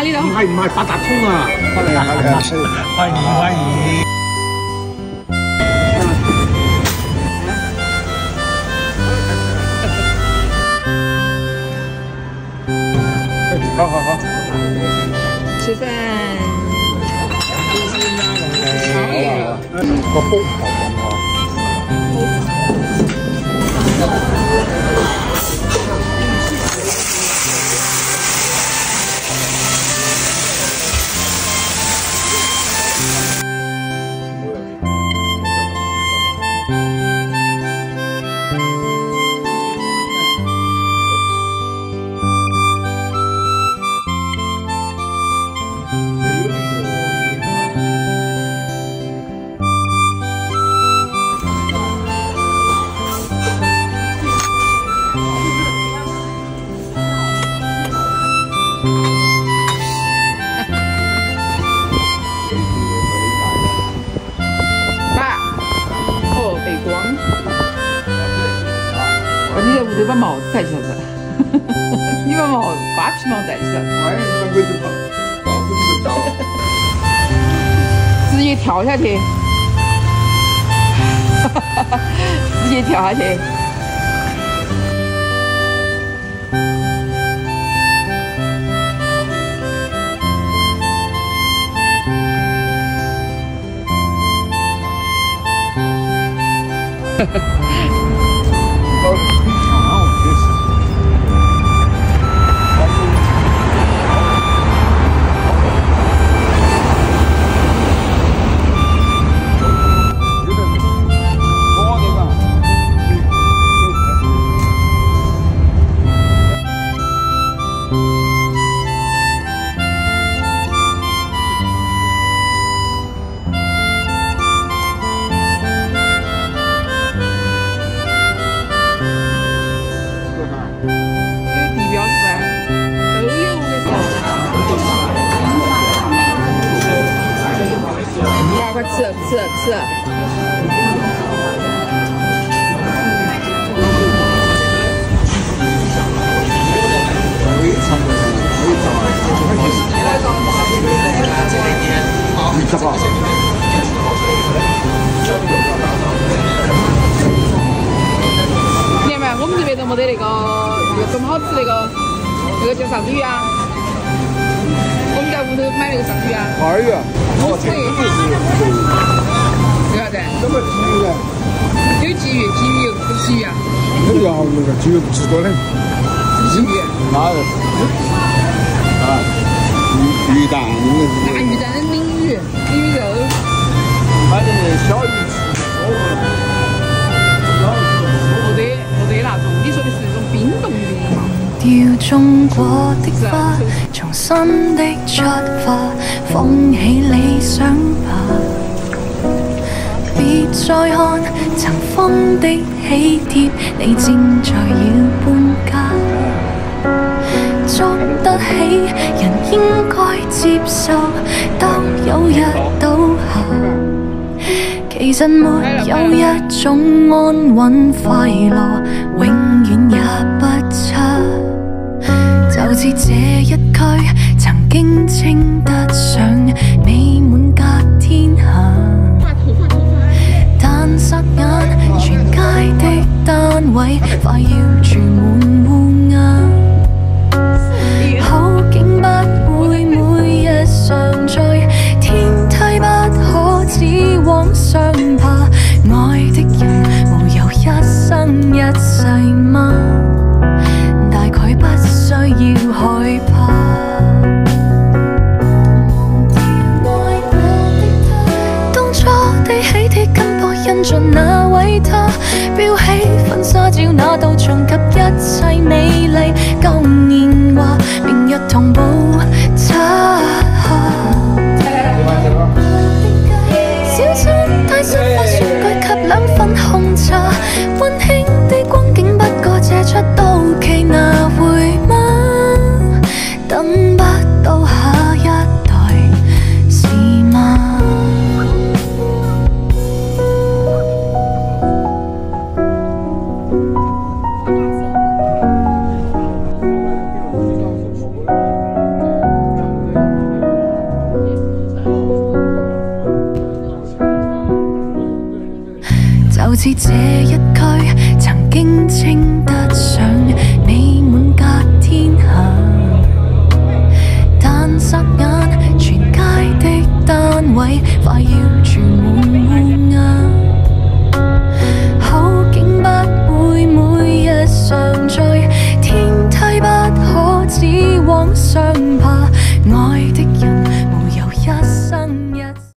呢度？唔係八達通啊！歡迎。好。吃飯。個煲頭咁啊！你把帽子戴起来噻，你把瓜皮帽戴起来，直接跳下去，直接跳下去。吃。你看我们这边都没得那个这么好吃那个叫啥子鱼啊？我们在屋头买那个啥子鱼啊？花鱼。为啥子？怎么鲫鱼啊？有鲫鱼，鲫鱼有不鲫鱼啊？那个鲫鱼吃多的。鲫鱼。鱼蛋。大鱼蛋的鲶鱼肉。买的小鱼没得那种，你说的是那种冰冻鱼吗？掉種過的花，重新的出發，放棄理想吧。別再看塵封的喜帖，你正在要搬家。捉得起人應該接受，都有日倒下。其實沒有一種安穩快樂，永遠也不差。就似這一區曾經稱得上美滿隔天下，但霎眼全街的單位快要住滿烏鴉，口徑不會每日常在，天梯不可只往上爬，愛的人無有一生一世嗎？大概不需要害怕。當初的喜帖跟播印盡那位他，標起婚紗照那道牆及一切就似這一區曾經稱得上美滿隔天下，但霎眼全街的單位快要